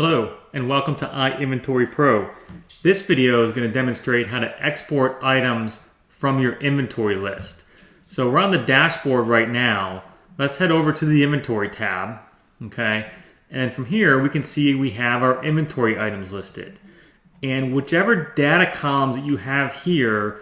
Hello and welcome to iInventory Pro. This video is going to demonstrate how to export items from your inventory list. So we're on the dashboard right now. Let's head over to the inventory tab. Okay, and from here we can see we have our inventory items listed. And whichever data columns that you have here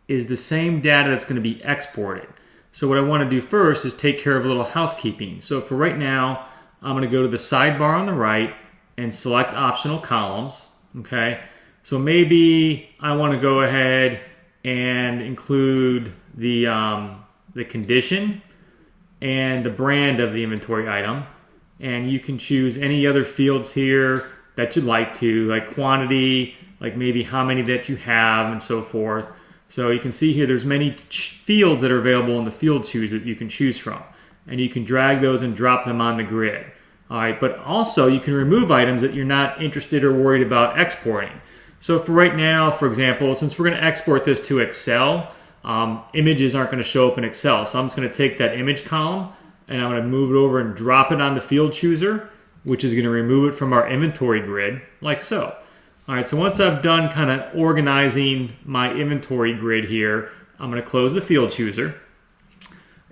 is the same data that's going to be exported. So what I want to do first is take care of a little housekeeping. So for right now, I'm going to go to the sidebar on the right and select optional columns. Okay, so maybe I want to go ahead and include the condition and the brand of the inventory item, and you can choose any other fields here that you'd like to, like quantity, like maybe how many that you have, and so forth. So you can see here there's many fields that are available in the field choose that you can choose from, and you can drag those and drop them on the grid. All right, but also you can remove items that you're not interested or worried about exporting. So for right now, for example, since we're going to export this to Excel, images aren't going to show up in Excel. So I'm just going to take that image column and I'm going to move it over and drop it on the field chooser, which is going to remove it from our inventory grid, like so. All right, so once I've done kind of organizing my inventory grid here, I'm going to close the field chooser.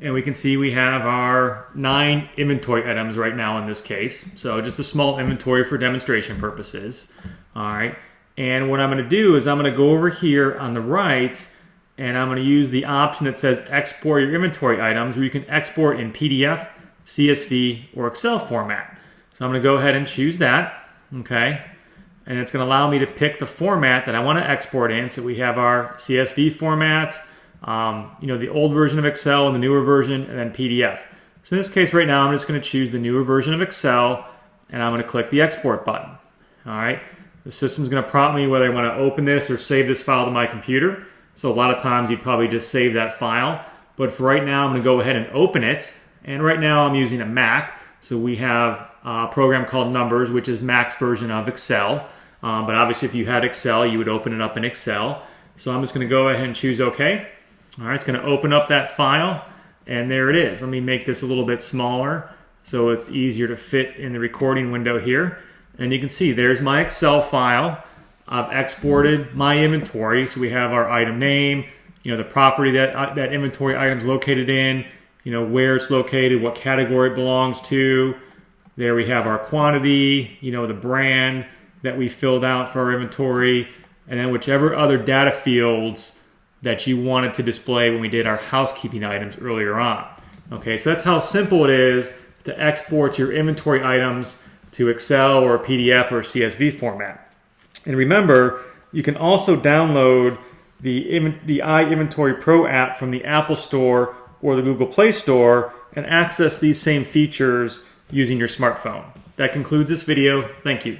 And we can see we have our 9 inventory items right now in this case. So just a small inventory for demonstration purposes. All right. And what I'm going to do is I'm going to go over here on the right and I'm going to use the option that says export your inventory items, where you can export in PDF, CSV, or Excel format. So I'm going to go ahead and choose that. Okay. And it's going to allow me to pick the format that I want to export in. So we have our CSV format, the old version of Excel and the newer version, and then PDF. So in this case right now, I'm just going to choose the newer version of Excel, and I'm going to click the export button. All right. The system's going to prompt me whether I want to open this or save this file to my computer. So a lot of times you'd probably just save that file. But for right now, I'm going to go ahead and open it. And right now I'm using a Mac. So we have a program called Numbers, which is Mac's version of Excel. But obviously if you had Excel, you would open it up in Excel. So I'm just going to go ahead and choose OK. All right, it's going to open up that file, and there it is. Let me make this a little bit smaller so it's easier to fit in the recording window here. And you can see there's my Excel file. I've exported my inventory. So we have our item name, the property that that inventory item's located in, where it's located, what category it belongs to. There we have our quantity, the brand that we filled out for our inventory, and then whichever other data fields that you wanted to display when we did our housekeeping items earlier on. Okay, so that's how simple it is to export your inventory items to Excel or PDF or CSV format. And remember, you can also download the iInventory Pro app from the Apple Store or the Google Play Store and access these same features using your smartphone. That concludes this video. Thank you.